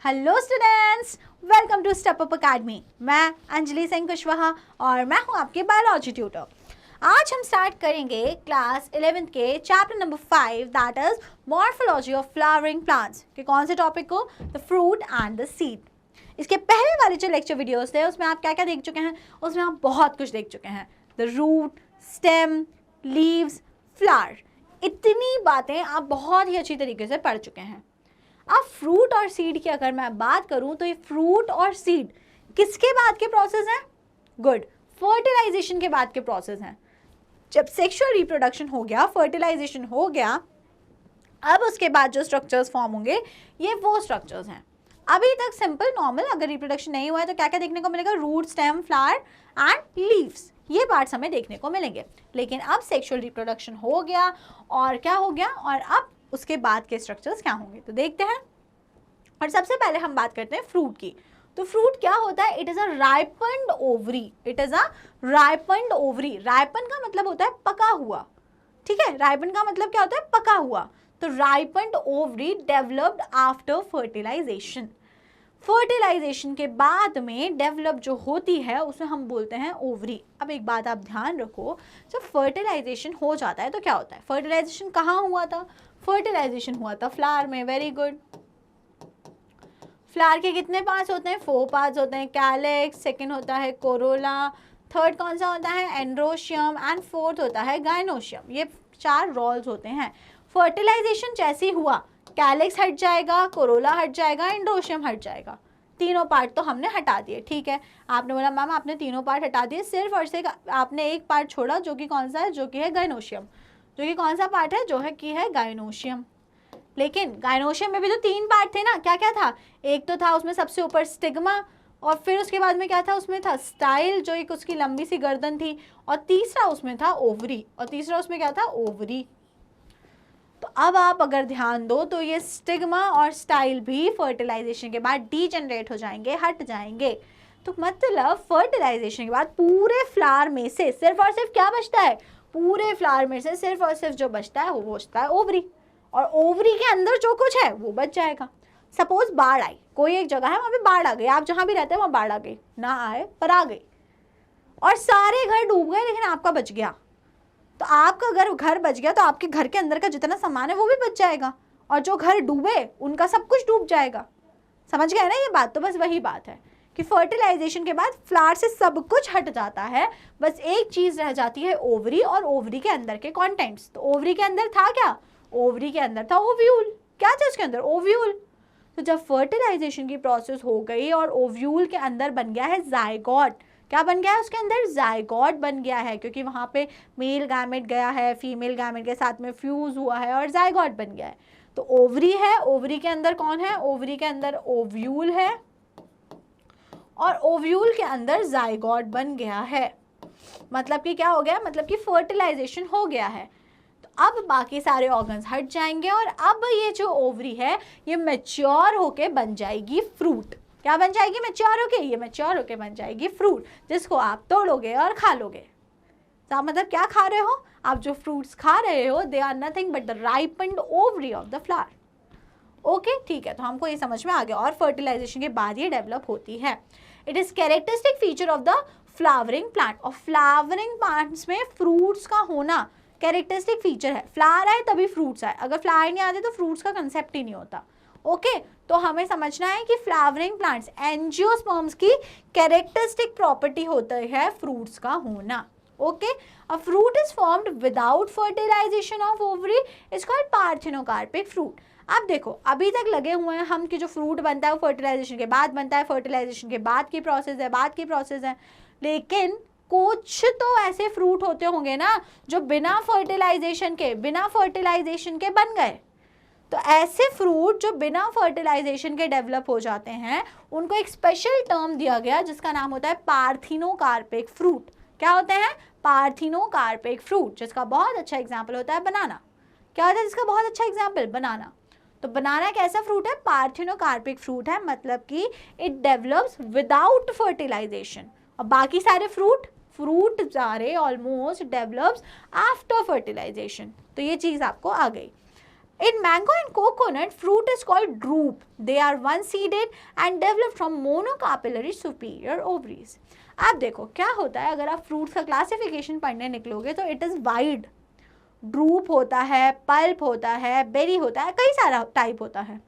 Hello students, welcome to Step Up Academy. मैं अंजलि सिंह कुशवाहा और मैं हूं आपके बायोलॉजी ट्यूटर। आज हम स्टार्ट करेंगे क्लास 11th के chapter number 5 that is morphology of flowering plants के कौन से टॉपिक को, the fruit and the seed. इसके पहले वाले जो लेक्चर वीडियोस थे उसमें आप क्या क्या देख चुके हैं, उसमें आप बहुत कुछ देख चुके हैं। The root, stem, leaves, flower, इतनी बातें आप बहुत ही अच्छी तरीके से पढ़ चुके हैं। अब फ्रूट और सीड की अगर मैं बात करूं तो ये फ्रूट और सीड किसके बाद के प्रोसेस हैं? गुड, फर्टिलाइजेशन के बाद के प्रोसेस हैं। जब सेक्सुअल रिप्रोडक्शन हो गया, फर्टिलाइजेशन हो गया, अब उसके बाद जो स्ट्रक्चर्स फॉर्म होंगे ये वो स्ट्रक्चर्स हैं। अभी तक सिंपल नॉर्मल अगर रिप्रोडक्शन नहीं हुआ है तो क्या क्या देखने को मिलेगा? Root, stem, flower and leaves, ये पार्ट्स हमें देखने को मिलेंगे। लेकिन अब सेक्सुअल रिप्रोडक्शन हो गया और क्या हो गया, और अब उसके बाद के स्ट्रक्चर्स क्या होंगे तो देखते हैं। और सबसे पहले हम बात करते हैं फ्रूट की। तो फ्रूट क्या होता है? It is a ripened ovary. It is a ripened ovary. Ripen का मतलब होता है पका हुआ, ठीक है। राइपन का मतलब क्या होता है? पका हुआ। तो ripened ovary developed after fertilization. Fertilization के बाद में डेवलप जो होती है उसे हम बोलते हैं ओवरी। अब एक बात आप ध्यान रखो, जब फर्टिलाइजेशन हो जाता है तो क्या होता है? फर्टिलाइजेशन कहाँ हुआ था? फर्टिलाइजेशन हुआ था फ्लावर में। Very good. फ्लावर के कितने पार्ट्स होते हैं? 4 पार्ट्स होते हैं। कैलिक्स, सेकंड होता है कोरोला, थर्ड कौन सा होता है? एंड्रोशियम, एंड फोर्थ होता है गाइनोशियम। ये 4 रोल्स होते हैं। फर्टिलाइजेशन जैसे ही हुआ, कैलिक्स हट जाएगा, कोरोला हट जाएगा, एंड्रोशियम हट जाएगा। तीनों पार्ट तो हमने हटा दिए, ठीक है। आपने बोला मैम आपने तीनों पार्ट हटा दिए, सिर्फ और सिर्फ आपने एक पार्ट छोड़ा जो कि कौन सा है? जो कि है गाइनोशियम। जो कि कौन सा पार्ट है? जो है कि है गाइनोशियम। लेकिन गाइनोशियम में भी तो 3 पार्ट थे ना। क्या क्या था? एक तो था उसमें सबसे ऊपर स्टिग्मा, और फिर उसके बाद में क्या था? उसमें था स्टाइल, जो एक उसकी लंबी सी गर्दन थी, और तीसरा उसमें था ओवरी, और तीसरा उसमें क्या था? ओवरी। तो अब आप अगर ध्यान दो तो ये स्टिग्मा और स्टाइल भी फर्टिलाइजेशन के बाद डीजेनरेट हो जाएंगे, हट जाएंगे। तो मतलब फर्टिलाइजेशन के बाद पूरे फ्लावर में से सिर्फ और सिर्फ क्या बचता है? पूरे फ्लावर में से सिर्फ और सिर्फ जो बचता है वो बचता है ओवरी, और ओवरी के अंदर जो कुछ है वो बच जाएगा। सपोज बाढ़ आई, कोई एक जगह है वहां पे बाढ़ आ गई, आप जहां भी रहते हैं वहां बाढ़ आ गई, ना आए पर आ गई, और सारे घर डूब गए लेकिन आपका बच गया। तो आपका अगर घर बच गया तो आपके घर के अंदर का जितना सामान है वो भी बच जाएगा, और जो घर डूबे उनका सब कुछ डूब जाएगा। समझ गए ना ये बात? तो बस वही बात है कि फर्टिलाइजेशन के बाद फ्लावर से सब कुछ हट जाता है, बस एक चीज रह जाती है ओवरी, और ओवरी के अंदर के कंटेंट्स। तो ओवरी के अंदर था क्या? ओवरी के अंदर था ओव्यूल। क्या था उसके अंदर? ओव्यूल। तो जब फर्टिलाइजेशन की प्रोसेस हो गई और ओव्यूल के अंदर बन गया है जायगोट। क्या बन गया है उसके अंदर? जायगोट बन गया है, क्योंकि वहां पे मेल गैमेट गया है, फीमेल गैमेट के साथ में फ्यूज हुआ है और जायगोट बन गया है। तो ओवरी है, ओवरी के अंदर कौन है? ओवरी के अंदर ओव्यूल है, और ओव्यूल के अंदर जायगोट बन गया है। मतलब कि क्या हो गया? मतलब कि फर्टिलाइजेशन हो गया है। तो अब बाकी सारे ऑर्गन्स हट जाएंगे, और अब ये जो ओवरी है ये मैच्योर होके बन जाएगी फ्रूट। क्या बन जाएगी? मैच्योर होके। ये मैच्योर होके बन जाएगी फ्रूट, जिसको आप तोड़ोगे और खा लोगे। तो मतलब क्या खा रहे हो आप? जो फ्रूट्स खा रहे हो they are nothing but the ripened ovary of the flower. Okay, ठीक है। तो हमको ये समझ में आ गया, और फर्टिलाइजेशन के बाद ये डेवलप होती है। It is characteristic feature of the flowering plant. और फ्लावरिंग प्लांट्स में फ्रूट्स का होना कैरेक्टरिस्टिक फीचर है। फ्लावर आए तभी फ्रूट्स आए, अगर फ्लावर नहीं आते तो फ्रूट्स का कंसेप्ट ही नहीं होता। ओके, तो हमें समझना है कि फ्लावरिंग प्लांट्स, एंजियोस्पर्म्स की कैरेक्टरिस्टिक प्रॉपर्टी होता है फ्रूट्स का होना। Okay, a fruit is formed without fertilisation of ovary, is called parthenocarpic fruit. अब देखो, अभी तक लगे हुए हैं हम कि जो फ्रूट बनता है वो फर्टिलाइजेशन के बाद बनता है, फर्टिलाइजेशन के बाद की प्रोसेस है, बाद की प्रोसेस है। लेकिन कुछ तो ऐसे फ्रूट होते होंगे ना जो बिना फर्टिलाइजेशन के बन गए। तो ऐसे फ्रूट जो बिना फर्टिलाइजेशन के डेवलप हो जाते हैं उनको एक स्पेशल टर्म दिया गया जिसका नाम होता है पार्थिनोकार्पिक फ्रूट। क्या होते हैं? पार्थिनोकार्पिक फ्रूट, जिसका बहुत अच्छा एग्जाम्पल होता है बनाना। क्या होता है जिसका बहुत अच्छा एग्जाम्पल? बनाना। तो बनाना एक ऐसा फ्रूट है, पार्थिनोकार्पिक फ्रूट है, मतलब कि इट डेवलप्स विदाउट फर्टिलाइजेशन। और बाकी सारे फ्रूट सारे ऑलमोस्ट डेवलप्स आफ्टर फर्टिलाइजेशन। तो ये चीज आपको आ गई। In mango and coconut, fruit is called drupe. They are one-seeded and developed from monocarpellary superior ovaries. आप देखो क्या होता है, अगर आप फ्रूट्स का क्लासिफिकेशन पढ़ने निकलोगे तो इट इज़ वाइड. ड्रूप होता है, पल्प होता है, बेरी होता है, कई सारा टाइप होता है.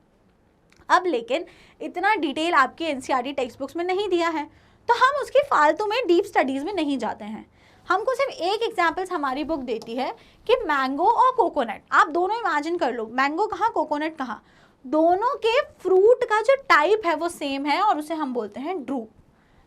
अब लेकिन इतना डिटेल आपकी एनसीईआरटी टेक्स्ट बुक्स में नहीं दिया है, तो हम उसकी फालतू में डीप स्टडीज़ में नहीं जाते हैं. हमको सिर्फ एक एग्जाम्पल्स हमारी बुक देती है कि मैंगो और कोकोनट, आप दोनों इमेजिन कर लो, मैंगो कहाँ कोकोनट कहाँ, दोनों के फ्रूट का जो टाइप है वो सेम है और उसे हम बोलते हैं ड्रूप.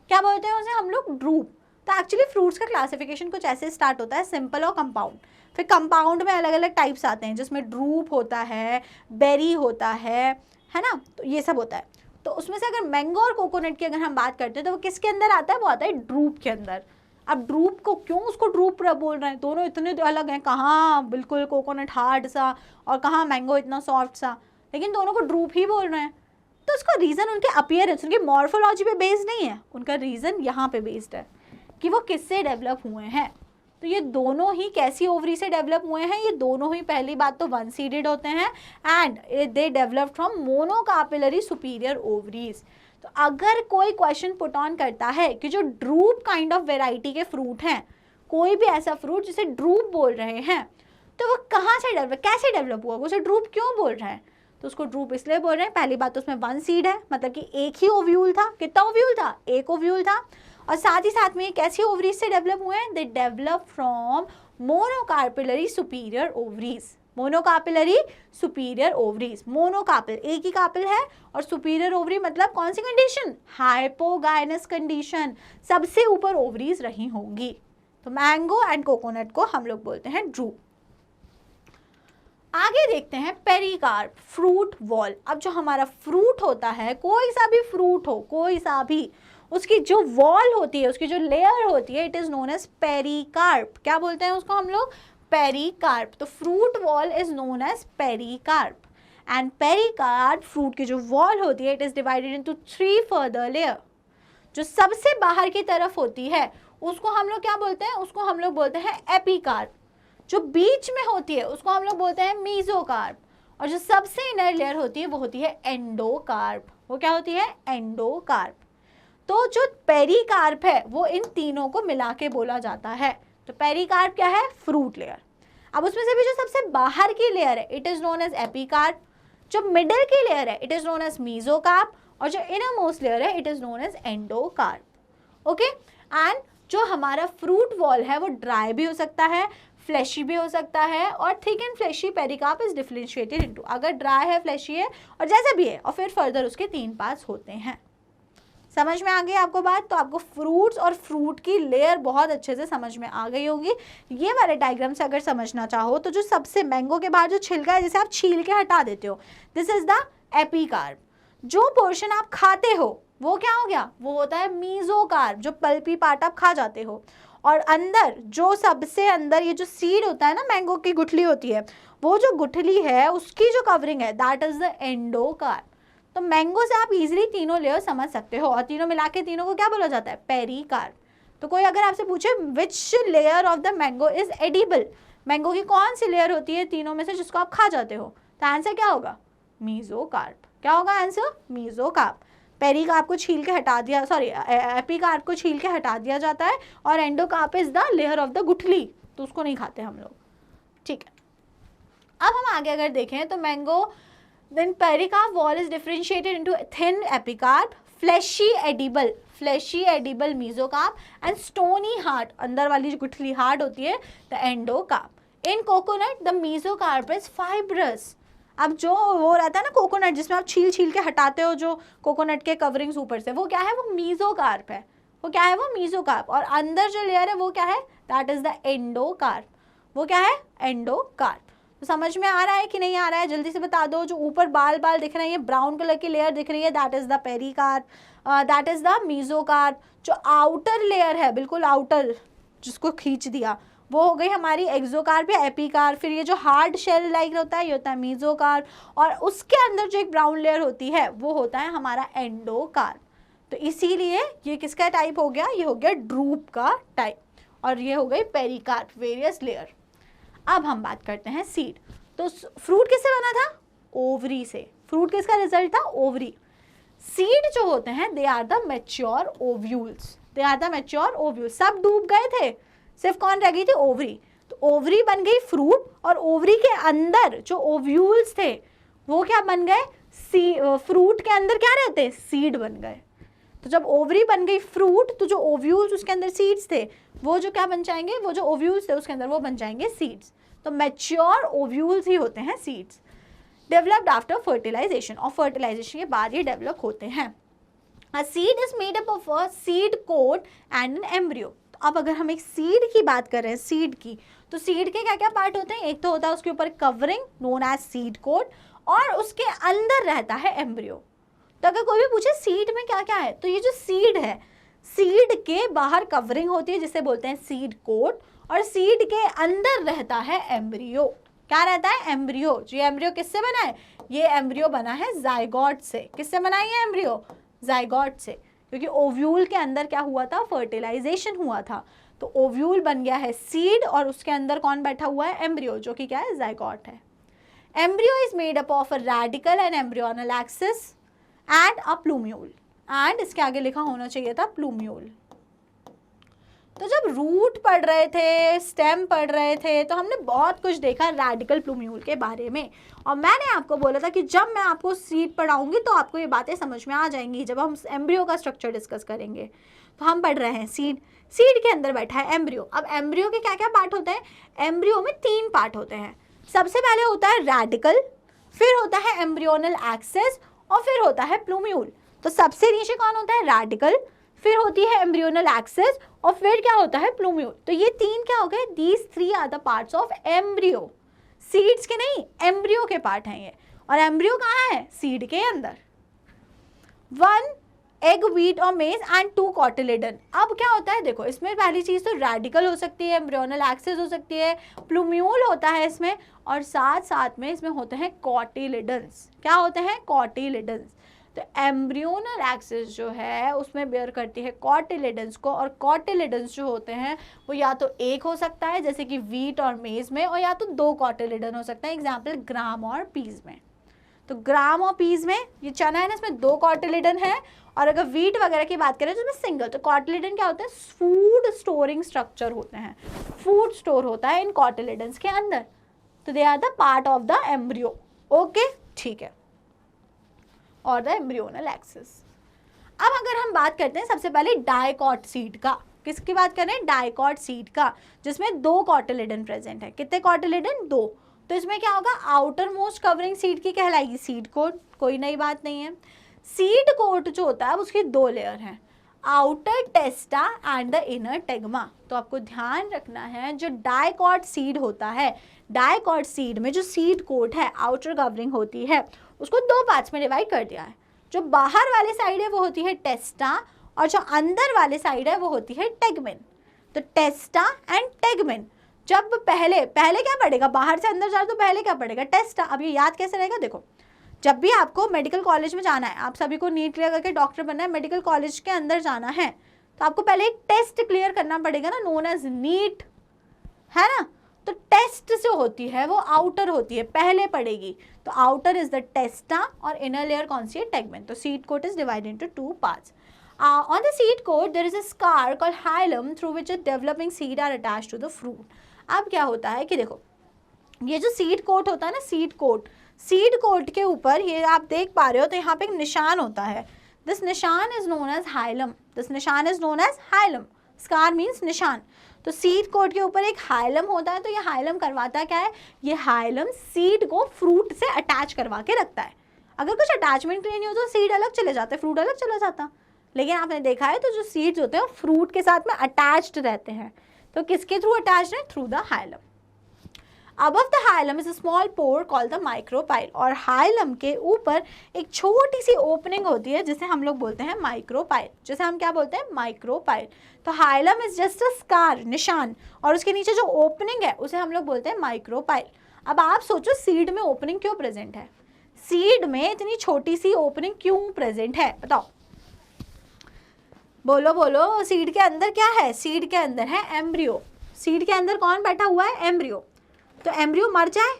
क्या बोलते हैं उसे हम लोग? ड्रूप. तो एक्चुअली फ्रूट्स का क्लासिफिकेशन कुछ ऐसे स्टार्ट होता है, सिंपल और कंपाउंड. फिर कंपाउंड में अलग अलग टाइप्स आते हैं जिसमें ड्रूप होता है, बेरी होता है ना, तो ये सब होता है. तो उसमें से अगर मैंगो और कोकोनट की अगर हम बात करते हैं तो वो किसके अंदर आता है? वो आता है ड्रूप के अंदर. अब ड्रूप को क्यों उसको ड्रूप बोल रहे हैं? दोनों इतने अलग हैं, कहाँ बिल्कुल कोकोनट हार्ड सा और कहाँ मैंगो इतना सॉफ्ट सा, लेकिन दोनों को ड्रूप ही बोल रहे हैं. तो उसका रीज़न उनके अपीयरेंस, उनकी मॉर्फोलॉजी पे बेस्ड नहीं है, उनका रीज़न यहाँ पे बेस्ड है कि वो किससे डेवलप हुए हैं. तो ये दोनों ही कैसी ओवरी से डेवलप हुए हैं? ये दोनों ही पहली बात तो वन सीडेड होते हैं and they develop from monocarpellary superior ovaries. तो अगर कोई क्वेश्चन पुट ऑन करता है कि जो ड्रूप काइंड ऑफ वेराइटी के फ्रूट हैं, कोई भी ऐसा फ्रूट जिसे ड्रूप बोल रहे हैं, तो वो कहाँ से डेवलप, कैसे डेवलप हुआ, वो उसे ड्रूप क्यों बोल रहे हैं? तो उसको ड्रूप इसलिए बोल रहे हैं, पहली बात तो उसमें वन सीड है, मतलब कि एक ही ओव्यूल था. कितना ओव्यूल था? एक ओव्यूल था. और साथ ही साथ में ये कैसी ओवरीज से डेवलप हुए हैं? They develop from monocarpellary superior ovaries. Monocarpellary superior ovaries. Monocarpel एक ही कार्पेल है और सुपीरियर ओवरी मतलब कौन सी कंडीशन? हाइपोगाइनस कंडीशन, सबसे ऊपर ओवरीज रही होंगी. तो मैंगो एंड कोकोनट को हम लोग बोलते हैं ड्रूप. आगे देखते हैं पेरिकार्प, फ्रूट वॉल. अब जो हमारा फ्रूट होता है, कोई सा भी फ्रूट हो, कोई सा भी, उसकी जो वॉल होती है, उसकी जो लेयर होती है, it is known as pericarp. क्या बोलते हैं उसको हम लोग? पेरिकार्प. तो fruit wall is known as pericarp. And pericarp fruit की जो वॉल होती है, it is divided into 3 further layer. जो सबसे बाहर की तरफ होती है उसको हम लोग क्या बोलते हैं? उसको हम लोग बोलते हैं एपिकार्प. जो बीच में होती है उसको हम लोग बोलते हैं मीजोकार्प. और जो सबसे इनर लेयर होती है वो होती है एंडोकार्प. वो क्या होती है? एंडोकार्प. तो जो पेरिकार्प है वो इन तीनों को मिला के बोला जाता है. तो पेरिकार्प क्या है? Fruit layer. अब उसमें से भी जो सबसे बाहर की लेयर है, it is known as epicarp. जो मिडिल की लेयर है, it is known as mesocarp. और जो इनर मोस्ट लेयर है, it is known as endocarp. Okay. And जो हमारा फ्रूट वॉल है वो ड्राई भी हो सकता है, फ्लैशी भी हो सकता है, और thick and fleshy pericarp is differentiated into, अगर ड्राई है, फ्लैशी है और जैसा भी है, और फिर फर्दर उसके 3 पार्ट्स होते हैं. समझ में आ गई आपको बात? तो आपको फ्रूट्स और फ्रूट की लेयर बहुत अच्छे से समझ में आ गई होगी. ये वाले डायग्राम से अगर समझना चाहो तो जो सबसे मैंगो के बाद जो छिलका है जिसे आप छील के हटा देते हो, दिस इज द एपिकार्प. जो पोर्शन आप खाते हो वो क्या हो गया? वो होता है मीजोकार्प, जो पल्पी पार्ट आप खा जाते हो. और अंदर जो सबसे अंदर ये जो सीड होता है ना, मैंगो की गुठली होती है, वो जो गुठली है उसकी जो कवरिंग है, दैट इज द एंडोकार्प. तो मैंगो से आप इजीली तीनों लेयर समझ सकते हो, और तीनों मिला के तीनों को क्या बोला जाता है? पेरिकार्प. तो कोई अगर आपसे पूछे which layer of the mango is edible, mango की कौन सी लेयर होती है तीनों में से जिसको आप खा जाते हो, तो आंसर क्या होगा? मीजोकार्प. क्या होगा आंसर? मीजोकार्प. पेरिकार्प को छील के हटा दिया, सॉरी एपिकार्प को छील के हटा दिया जाता है, और endocarp is the layer of the गुठली, तो उसको नहीं खाते हम लोग. ठीक है. अब हम आगे अगर देखें तो mango, then pericarp wall is differentiated into thin epicarp, fleshy edible mesocarp and stony hard, अंदर वाली जो गुठली हार्ड होती है, the endocarp. In coconut the mesocarp is fibrous. अब जो वो रहता है ना कोकोनट जिसमें आप छील के हटाते हो जो कोकोनट के कवरिंग्स ऊपर से, वो क्या है? वो मीजोकार्प है. वो क्या है? वो मीजोकार्प. और अंदर जो लेयर है वो क्या है? That is the endocarp. वो क्या है? एंडोकार्प. तो समझ में आ रहा है कि नहीं आ रहा है? जल्दी से बता दो. जो ऊपर बाल दिख रहे हैं, ये ब्राउन कलर की लेयर दिख रही है, that is the pericarp, that is the mesocarp. जो आउटर लेयर है, बिल्कुल आउटर, जिसको खींच दिया, वो हो गई हमारी एक्सोकार्प या एपिकार्प. फिर ये जो हार्ड शेल लाइक होता है, ये होता है मीजोकार्प. और उसके अंदर जो एक ब्राउन लेयर होती है वो होता है हमारा एंडोकार्प. तो इसीलिए ये किसका टाइप हो गया? ये हो गया ड्रूप का टाइप. और ये हो गई पेरिकार्प, वेरियस लेयर. अब हम बात करते हैं सीड. तो फ्रूट किससे बना था? ओवरी से। फ्रूट किसका रिजल्ट था? ओवरी। सीड जो होते हैं they are the mature ovules, they are the mature ovules. सब डूब गए थे, सिर्फ कौन रह गई थी? ओवरी। तो ओवरी बन गई फ्रूट, और ओवरी के अंदर जो ओव्यूल्स थे वो क्या बन गए? फ्रूट के अंदर क्या रहते? सीड बन गए। तो जब ओवरी बन गई फ्रूट, तो जो ओव्यूल्स उसके अंदर सीड्स थे वो जो क्या बन जाएंगे? वो जो ओव्यूल्स थे उसके अंदर वो बन जाएंगे सीड्स। तो मैच्योर ओव्यूल्स ही होते हैं सीड्स। डेवलप्ड आफ्टर फर्टिलाइजेशन, और फर्टिलाइजेशन के बाद ये डेवलप होते हैं। A seed is made up of a seed coat and an embryo. तो अब अगर हम एक सीड की बात कर रहे हैं, सीड की, तो सीड के क्या क्या पार्ट होते हैं? एक तो होता है उसके ऊपर covering known as seed coat, और उसके अंदर रहता है एम्ब्रियो। तो अगर कोई भी पूछे सीड में क्या क्या है, तो ये जो सीड है, सीड के बाहर कवरिंग होती है जिसे बोलते हैं सीड कोट, और सीड के अंदर रहता है एम्ब्रियो। क्या रहता है? एम्ब्रियो। जो एम्ब्रियो किससे बना है? ये एम्ब्रियो बना है जाइगोट से। किससे बना है ये एम्ब्रियो? जाइगोट से, क्योंकि ओव्यूल के अंदर क्या हुआ था? फर्टिलाइजेशन हुआ था। तो ओव्यूल बन गया है सीड, और उसके अंदर कौन बैठा हुआ है? एम्ब्रियो, जो कि क्या है? जाइगोट है। Embryo is made up of a radical and embryonal axis and a plumule. And इसके आगे लिखा होना चाहिए था प्लूम्यूल। तो जब रूट पढ़ रहे थे, स्टेम पढ़ रहे थे, तो हमने बहुत कुछ देखा रेडिकल प्लूम्यूल के बारे में, और मैंने आपको बोला था कि जब मैं आपको सीड पढ़ाऊंगी तो आपको ये बातें समझ में आ जाएंगी जब हम एम्ब्रियो का स्ट्रक्चर डिस्कस करेंगे। तो हम पढ़ रहे हैं सीड, सीड के अंदर बैठा है एम्ब्रियो। अब एम्ब्रियो के क्या क्या पार्ट होते हैं? एम्ब्रियो में 3 पार्ट होते हैं। सबसे पहले होता है रेडिकल, फिर होता है एम्ब्रियोनल एक्सिस, और फिर होता है प्लूम्यूल। तो सबसे नीचे कौन होता है? रेडिकल, फिर होती है एम्ब्रियोनल एक्सिस, और फिर क्या होता है? प्लूम्यूल। तो ये 3 क्या हो गए? These 3 are the parts of embryo. Seeds के नहीं, एम्ब्रियो के पार्ट हैं ये। और एम्ब्रियो कहाँ है? सीड के अंदर। 1 एग, व्हीट और मेज एंड 2 कॉटिलेडन। अब क्या होता है? देखो, इसमें पहली चीज तो रेडिकल हो सकती है, एम्ब्रियोनल एक्सिस हो सकती है, प्लूम्यूल होता है इसमें, और साथ साथ में इसमें होते हैं कॉटिलेडन्स। क्या होते हैं? कॉटिलेडन्स। तो एम्ब्रियोनल एक्सिस जो है उसमें बेयर करती है कॉटिलेडन्स को, और कॉटिलेडन्स जो होते हैं वो या तो एक हो सकता है जैसे कि व्हीट और मेज में, और या तो 2 कॉटिलेडन हो सकता है, एग्जाम्पल ग्राम और पीज में। तो ग्राम और पीज में ये चना है ना, इसमें 2 कॉटिलेडन है, और अगर व्हीट वगैरह की बात करें तो इसमें सिंगल। तो कॉटिलेडन क्या होते हैं? फूड स्टोरिंग स्ट्रक्चर होते हैं, फूड स्टोर होता है इन कॉटिलेडन्स के अंदर। तो they are the part of the embryo. Okay, ठीक है, और द एम्ब्रियोनल एक्सिस। अब अगर हम बात करते हैं सबसे पहले डाइकॉट सीड का, किसकी बात कर रहे हैं? डाइकॉट सीड का, जिसमें 2 कॉटिलेडन प्रेजेंट है। कितने कॉटिलेडन? 2। तो इसमें क्या होगा? आउटर मोस्ट कवरिंग सीड की कहलाएगी सीड कोट, कोई नई बात नहीं है। सीड कोट जो होता है उसके 2 लेयर हैं, outer testa and the inner tegmen. तो आपको ध्यान रखना है, जो डाइकॉट सीड होता है, डाइकॉट सीड में जो सीड कोट है, आउटर कवरिंग होती है, उसको 2 पार्ट्स में डिवाइड कर दिया है। जो बाहर वाली साइड है वो होती है टेस्टा, और जो अंदर वाली साइड है वो होती है टेगमेन। तो टेस्टा एंड टेगमेन। जब पहले क्या पड़ेगा? बाहर से अंदर जाओ तो पहले क्या पड़ेगा? टेस्टा। अब ये याद कैसे रहेगा? देखो, जब भी आपको मेडिकल कॉलेज में जाना है, आप सभी को नीट क्लियर करके डॉक्टर बनना है, मेडिकल कॉलेज के अंदर जाना है, तो आपको पहले एक टेस्ट क्लियर करना पड़ेगा ना, नोन एज नीट, है ना। तो टेस्ट जो होती है वो आउटर होती है, पहले पड़ेगी। तो आउटर इज द टेस्टा, और इनर लेयर कौन सी है? टेगमेन। तो seed coat is divided into 2 parts. On the seed coat there is a scar called hilum through which a developing seed are attached to the fruit. अब क्या होता है कि देखो, ये जो सीड कोट होता है ना, सीड कोट के ऊपर ये आप देख पा रहे हो, तो यहाँ पे एक निशान होता है. दिस निशान is known as hilum. This निशान is known as hilum. Scar means निशान. तो सीड कोट के ऊपर एक हाइलम होता है. तो ये हाइलम करवाता क्या है? ये हाइलम सीड को फ्रूट से अटैच करवा के रखता है. अगर कुछ अटैचमेंट नहीं हो तो सीड अलग चले जाते, फ्रूट अलग चला जाता. लेकिन आपने देखा है तो जो सीड्स होते हैं फ्रूट के साथ में अटैच्ड रहते हैं. तो किसके थ्रू अटैच्ड है? Through the hilum. Above the hilum is a small pore called the micropyle. और हाइलम के ऊपर एक छोटी सी ओपनिंग होती है जिसे हम लोग बोलते हैं माइक्रोपाइल. जिसे हम क्या बोलते हैं? माइक्रोपाइल. तो hilum is just a scar, निशान, और उसके नीचे जो ओपनिंग है उसे हम लोग बोलते हैं माइक्रोपाइल. अब आप सोचो सीड में ओपनिंग क्यों प्रेजेंट है? सीड में इतनी छोटी सी ओपनिंग क्यों प्रेजेंट है? बताओ, बोलो बोलो. सीड के अंदर क्या है? सीड के अंदर है एम्ब्रियो. सीड के अंदर कौन बैठा हुआ है? एम्ब्रियो. तो एम्ब्रियो मर जाए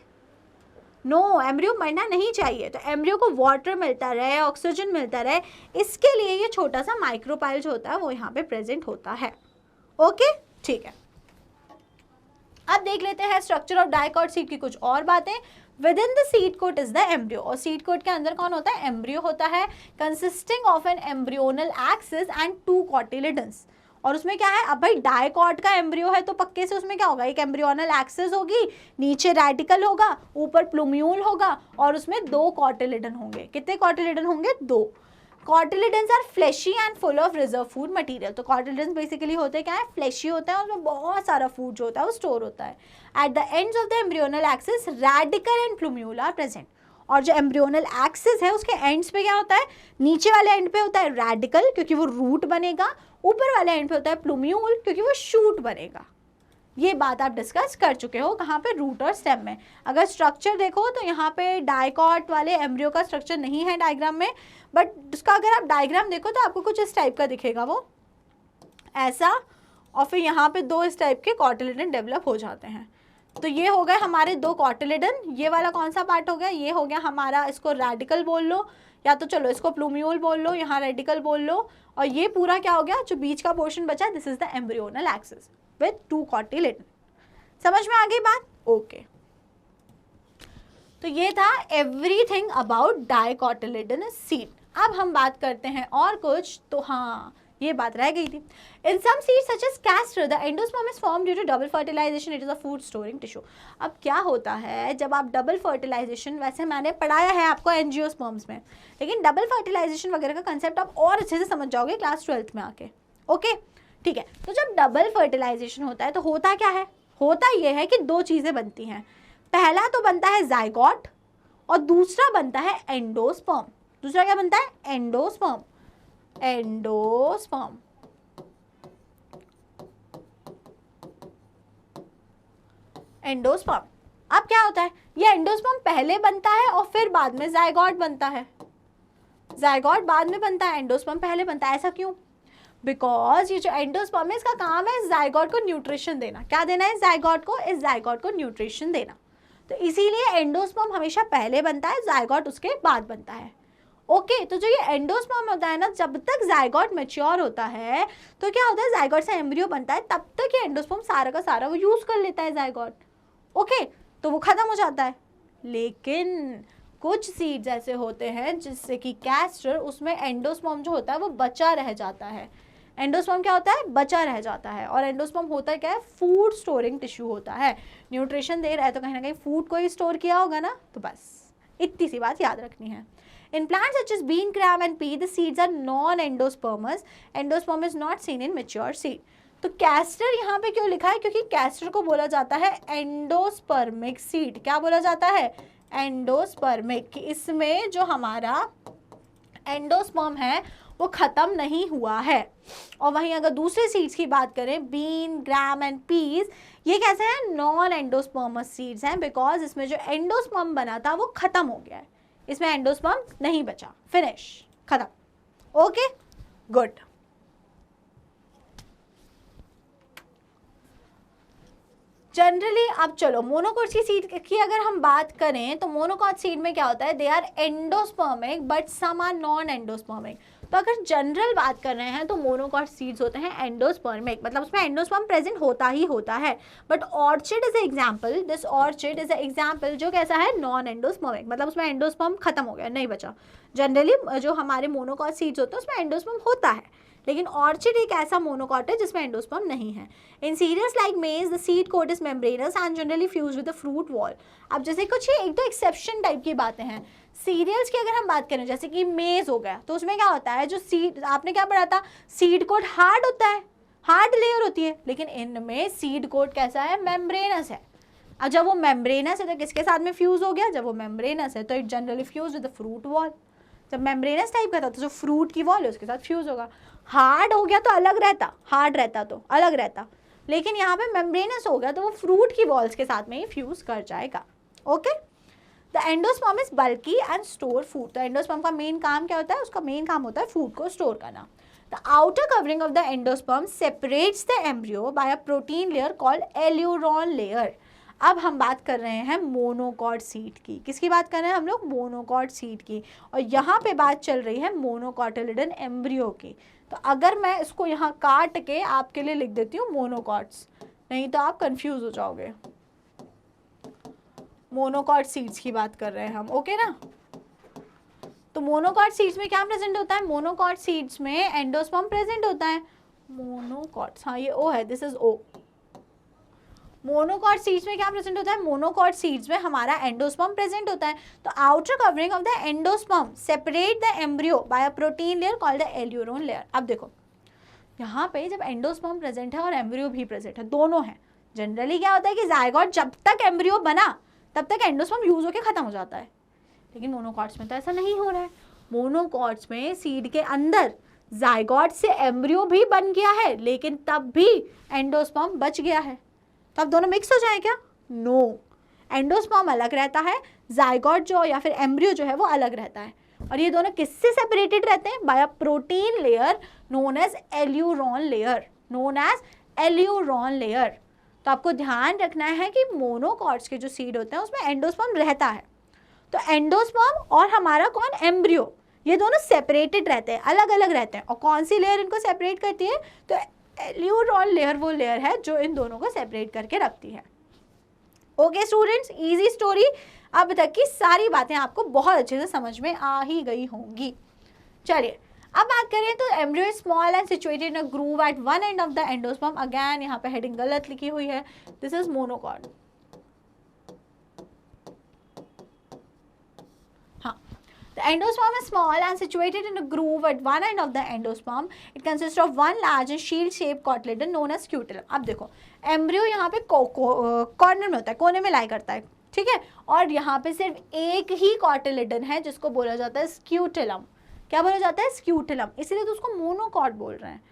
नो, एम्ब्रियो मरना नहीं चाहिए। तो एम्ब्रियो को वाटर मिलता रहे, ऑक्सीजन मिलता रहे, इसके लिए ये छोटा सा माइक्रोपाइल जो होता है वो यहाँ पे प्रेजेंट होता है। ओके, ठीक है। अब देख लेते हैं स्ट्रक्चर ऑफ डाइकॉट सीड की कुछ और बातें। Within the seed coat is the embryo, और सीड कोट के अंदर कौन होता है? एम्ब्रियो होता है, consisting of an embryonal axis and 2 cotyledons. और उसमें क्या है? अब भाई डाइकॉट का एम्ब्रियो है तो पक्के से उसमें क्या होगा? एक एम्ब्रियोनल एक्सिस होगी, नीचे रेडिकल होगा, ऊपर प्लूम्यूल होगा, और उसमें 2 कोटिलिडन होंगे। कितने कोटिलिडन होंगे? 2। Cotyledons are fleshy and full of reserve food material. तो कॉटिलिडन्स बेसिकली होते क्या है? फ्लैशी होता है, उसमें बहुत सारा फूड जो होता है वो स्टोर होता है। At the ends of the embryonal axis radicle and plumule are present. और जो एम्ब्रियोनल एक्सिस है उसके एंड्स पे क्या होता है? नीचे वाले एंड पे होता है रेडिकल, क्योंकि वो रूट बनेगा, ऊपर वाले एंड पे होता है प्लूम्यूल, क्योंकि वो शूट बनेगा। ये बात आप डिस्कस कर चुके हो कहाँ पे? रूट और स्टेम में। अगर स्ट्रक्चर देखो तो यहाँ पे डाइकॉट वाले एम्ब्रियो का स्ट्रक्चर नहीं है डायग्राम में, बट उसका अगर आप डायग्राम देखो तो आपको कुछ इस टाइप का दिखेगा, वो ऐसा, और फिर यहाँ पे 2 इस टाइप के कॉटिलिडन डेवलप हो जाते हैं। तो ये हो गए हमारे 2 कॉटिलिडन। ये वाला कौन सा पार्ट हो गया? ये हो गया हमारा, इसको रेडिकल बोल लो, या तो चलो इसको प्लूम्यूल बोल लो, यहाँ रेडिकल बोल लो, और ये पूरा क्या हो गया? जो बीच का पोर्शन बचा, this is the embryonal axis with 2 cotyledon. समझ में आ गई बात? ओके। तो ये था एवरीथिंग अबाउट डाइकोटिलिडनस सीड। अब हम बात करते हैं और कुछ। तो हाँ, ये बात रह गई थी। In some seeds such as castor the endosperm is form due to double fertilization, it is a food storing tissue. अब क्या होता है जब आप डबल फर्टिलाइजेशन, वैसे मैंने पढ़ाया है आपको एंजियोस्पर्म्स में, लेकिन डबल फर्टिलाइजेशन वगैरह का कंसेप्ट आप और अच्छे से समझ जाओगे क्लास 12th में आके। ओके, ठीक है। तो जब डबल फर्टिलाइजेशन होता है तो होता क्या है? होता यह है कि 2 चीज़ें बनती हैं। पहला तो बनता है जाइगोट, और दूसरा बनता है एंडोस्पर्म। दूसरा क्या बनता है? एंडोस्पर्म। एंडोस्पर्म। एंडोस्पर्म। अब क्या होता है? ये एंडोस्पर्म पहले बनता है और फिर बाद में जाइगोट बनता है। जाइगोट बाद में बनता है, एंडोस्पर्म पहले बनता है। ऐसा क्यों? बिकॉज ये जो एंडोस्पर्म है इसका काम है जाइगोट को न्यूट्रिशन देना। क्या देना है जाइगोट को? इस जाइगोट को न्यूट्रिशन देना। तो इसीलिए एंडोस्पर्म हमेशा पहले बनता है, जाइगोट उसके बाद बनता है। ओके, तो जो ये एंडोस्पर्म होता है ना, जब तक जाइगोट मैच्योर होता है तो क्या होता है? जाइगोट से एम्ब्रियो बनता है, तब तक ये एंडोस्पर्म सारा का सारा वो यूज कर लेता है जाइगोट। ओके, तो वो खत्म हो जाता है। लेकिन कुछ सीड्स ऐसे होते हैं जिससे कि कैस्टर, उसमें एंडोस्पर्म जो होता है वो बचा रह जाता है। एंडोस्पर्म क्या होता है? बचा रह जाता है। और एंडोस्पर्म होता है क्या है? फूड स्टोरिंग टिश्यू होता है। न्यूट्रिशन दे रहा है तो कहीं ना कहीं फूड को ही स्टोर किया होगा ना। तो बस इतनी सी बात याद रखनी है। In plants such as bean, gram and pea, the seeds are non-endospermous. Endosperm is not seen in mature seed. तो कैस्टर यहाँ पे क्यों लिखा है? क्योंकि कैस्टर को बोला जाता है एंडोस्पर्मिक सीड। क्या बोला जाता है? एंडोस्पर्मिक। कि इसमें जो हमारा एंडोस्पर्म है वो खत्म नहीं हुआ है। और वहीं अगर दूसरे सीड्स की बात करें, बीन, ग्राम एंड पीस, ये कैसे हैं? नॉन एंडोस्पर्मस सीड्स हैं, बिकॉज इसमें जो एंडोस्पर्म बना था वो खत्म हो गया है। इसमें एंडोस्पर्म नहीं बचा, फिनिश, खत्म। Okay, good. जनरली अब चलो मोनोकोट की सीड की अगर हम बात करें तो मोनोकोट सीड में क्या होता है? They are endospermic but some are non endospermic. तो अगर जनरल बात कर रहे हैं तो मोनोकोट सीड्स होते हैं एंडोस्पर्मिक, मतलब उसमें एंडोस्पर्म प्रेजेंट होता ही होता है। But orchid is example, this orchid is example जो कैसा है? नॉन एंडोस्पर्मिक, मतलब उसमें एंडोस्पर्म खत्म हो गया, नहीं बचा। जनरली जो हमारे मोनोकोट सीड्स होते हैं उसमें एंडोस्पर्म होता है, लेकिन ऑर्चिड एक ऐसा मोनोकोट है जिसमें एंडोस्पर्म नहीं है। In cereals like maize the seed coat is membranous and generally fused with the fruit wall. अब जैसे कुछ ही एक तो एक्सेप्शन टाइप की बातें हैं। सीरियल्स की अगर हम बात करें, जैसे कि मेज हो गया, तो उसमें क्या होता है? जो सीड, आपने क्या पढ़ा था? सीड कोट हार्ड होता है, हार्ड लेयर होती है, लेकिन इनमें सीड कोट कैसा है? मेम्ब्रेनस है। अब जब वो मेम्ब्रेनस है तो किसके साथ में फ्यूज हो गया? जब वो मेम्ब्रेनस है तो it generally fused with the fruit wall. जब मेम्ब्रेनस टाइप का था तो जो फ्रूट की वॉल है उसके साथ फ्यूज होगा। हार्ड हो गया तो अलग रहता, हार्ड रहता तो अलग रहता, लेकिन यहाँ पे मेम्ब्रेनस हो गया तो वो फ्रूट की वॉल्स के साथ में ही फ्यूज कर जाएगा। Okay, the endosperm is bulky and store food. तो एंडोस्पर्म का मेन काम क्या होता है? उसका मेन काम होता है फूड को स्टोर करना। The outer covering of the endosperm separates the embryo bye a protein layer called aleurone layer. अब हम बात कर रहे हैं मोनोकॉट सीड की। किसकी बात कर रहे हैं हम लोग? मोनोकॉट सीड की। और यहाँ पे बात चल रही है मोनोकॉटिलिडन एम्ब्रियो की। तो अगर मैं इसको यहाँ काट के आपके लिए लिख देती हूँ मोनोकॉट्स, नहीं तो आप कंफ्यूज हो जाओगे। मोनोकॉट सीड्स की बात कर रहे हैं हम, ओके ना। तो मोनोकॉट सीड्स में क्या प्रेजेंट होता है? मोनोकॉट सीड्स में एंडोस्पर्म प्रेजेंट होता है। मोनोकॉट्स, हाँ ये ओ है, this is O. Monocot seeds में क्या प्रेजेंट होता है? मोनोकॉट सीड्स में हमारा एंडोस्पर्म प्रेजेंट होता है। तो outer covering of the endosperm separate the embryo bye a protein layer called the aleurone layer. अब देखो यहाँ पे जब एंडोस्पर्म प्रेजेंट है और एम्ब्रियो भी प्रेजेंट है, दोनों है। जनरली क्या होता है कि जायगोट जब तक एम्ब्रियो बना तब तक एंडोस्पर्म यूज होकर खत्म हो जाता है, लेकिन मोनोकॉट्स में तो ऐसा नहीं हो रहा है। मोनोकॉट्स में सीड के अंदर जायगोट से एम्ब्रियो भी बन गया है, लेकिन तब भी एंडोस्पर्म बच गया है। तो अब दोनों मिक्स हो जाए क्या? नो, एंडोस्पर्म अलग रहता है, जायगोट जो या फिर एम्ब्रियो जो है वो अलग रहता है। और ये दोनों किससे सेपरेटेड रहते हैं? By a protein layer known as aleurone layer, known as aleurone layer. तो आपको ध्यान रखना है कि मोनोकॉट्स के जो सीड होते हैं उसमें एंडोस्पर्म रहता है। तो एंडोस्पर्म और हमारा कौन? एम्ब्रियो, ये दोनों सेपरेटेड रहते हैं, अलग अलग रहते हैं। और कौन सी लेयर इनको सेपरेट करती है? तो एल्यूरोन लेयर वो लेयर है जो इन दोनों को सेपरेट करके रखती है। Okay students, easy story. अब तक की सारी बातें आपको बहुत अच्छे से समझ में आ ही गई होंगी। चलिए अब बात करें तो embryo is small and situated in a groove at one end of the endosperm. Again यहाँ पे हेडिंग गलत लिखी हुई है, this is monocot. The endosperm is small and situated in a groove at one end of the endosperm. It consists of one large and shield-shaped cotyledon known as scutellum. अब देखो embryo यहाँ पे corner में होता है, कोने में लाई करता है, ठीक है। और यहाँ पे सिर्फ एक ही कॉटिलेडन है जिसको बोला जाता है स्क्यूटेलम। क्या बोला जाता है? स्क्यूटेलम। इसीलिए तो उसको मोनोकॉट बोल रहे हैं।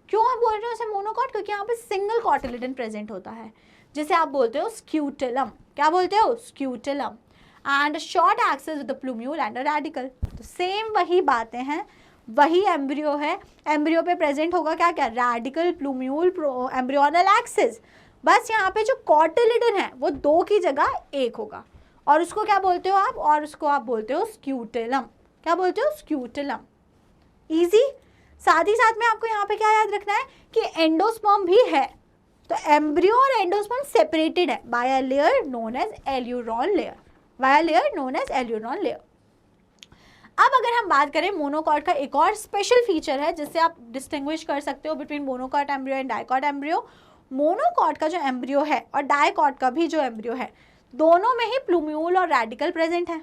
क्यों हम बोल रहे हैं उसे मोनोकॉट? क्योंकि यहाँ पे सिंगल कॉटिलेडन प्रेजेंट होता है, जिसे आप बोलते हो स्क्यूटेलम। क्या बोलते हो? Scutellum. And short axis with the plumule and a radicle. तो सेम वही बातें हैं, वही एम्ब्रियो है। एम्ब्रियो पे प्रेजेंट होगा क्या क्या? Radical, plumule, embryonal axis. बस यहाँ पे जो कॉटिलेडन है वो दो की जगह एक होगा, और उसको क्या बोलते हो आप? और उसको आप बोलते हो स्क्यूटेलम। क्या बोलते हो? स्क्यूटेलम। इजी। साथ ही साथ में आपको यहाँ पे क्या याद रखना है कि एंडोस्पर्म भी है। तो एम्ब्रियो और एंडोस्पर्म सेपरेटेड है by a layer known as aleurone layer, by a layer known as aleurone layer. अब अगर हम बात करें मोनोकॉट का एक और स्पेशल फीचर है जिससे आप डिस्टिंग्विश कर सकते हो between monocot embryo and dicot embryo. Monocot का जो एम्ब्रियो है और डाइकॉट का भी जो एम्ब्रियो है, दोनों में ही प्लूम्यूल और रेडिकल प्रेजेंट है।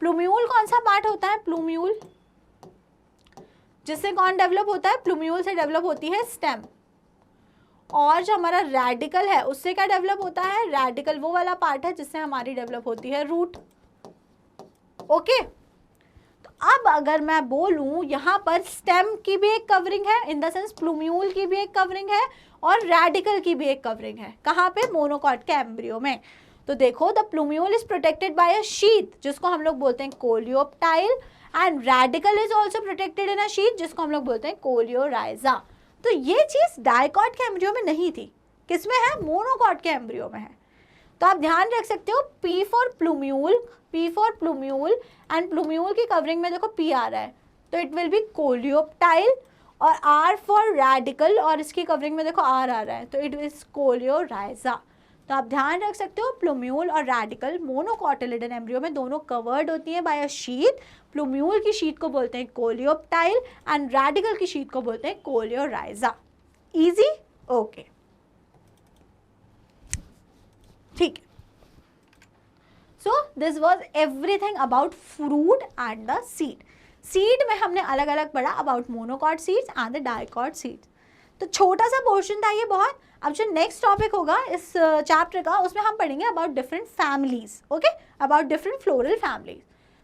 प्लूम्यूल कौन सा पार्ट होता है? प्लूम्यूल जिससे कौन डेवलप होता है? प्लूम्यूल से डेवलप होती है स्टेम। और जो हमारा रेडिकल है उससे क्या डेवलप होता है? रेडिकल वो वाला पार्ट है जिससे हमारी डेवलप होती है रूट। ओके, तो अब अगर मैं बोलूं यहाँ पर स्टेम की भी एक कवरिंग है, इन द सेंस प्लूम्यूल की भी एक कवरिंग है और रेडिकल की भी एक कवरिंग है। कहाँ पे? मोनोकॉट के एम्ब्रियो में। तो देखो the plumule is protected by a sheath जिसको हम लोग बोलते हैं coleoptile, and radical is also protected in a sheath जिसको हम लोग बोलते हैं कोलियोराइजा। तो ये चीज डाइकॉट के एम्ब्रियो में नहीं थी, किसमें है? मोनोकॉट के एम्ब्रियो में है। तो आप ध्यान रख सकते हो P for plumule, P for plumule, and plumule की कवरिंग में देखो P आ रहा है तो इट विल बी कोलियोप्टाइल, और R फॉर रेडिकल और इसकी कवरिंग में देखो R आ रहा है तो इट इज कोलियोराइजा। तो आप ध्यान रख सकते हो प्लूम्यूल और रेडिकल मोनोकॉटिलेडन एम्ब्रियो में दोनों कवर्ड होती है बाय अ शीथ। प्लूम्यूल की शीट को बोलते हैं कोलियोप्टाइल एंड रेडिकल की शीट को बोलते हैं कोलियोराइजा। इजी? ओके, ठीक है। So this was everything about fruit and the seed. Seed में हमने अलग अलग पढ़ा about monocot seeds and the dicot seeds. तो छोटा सा पोर्शन था ये बहुत। अब जो नेक्स्ट टॉपिक होगा इस चैप्टर का उसमें हम पढ़ेंगे about different families, okay, about different floral families.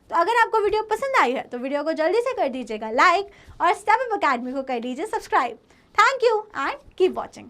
तो अगर आपको वीडियो पसंद आई है तो वीडियो को जल्दी से कर दीजिएगा लाइक और स्टेप अप अकेडमी को कर दीजिए subscribe. Thank you and keep watching.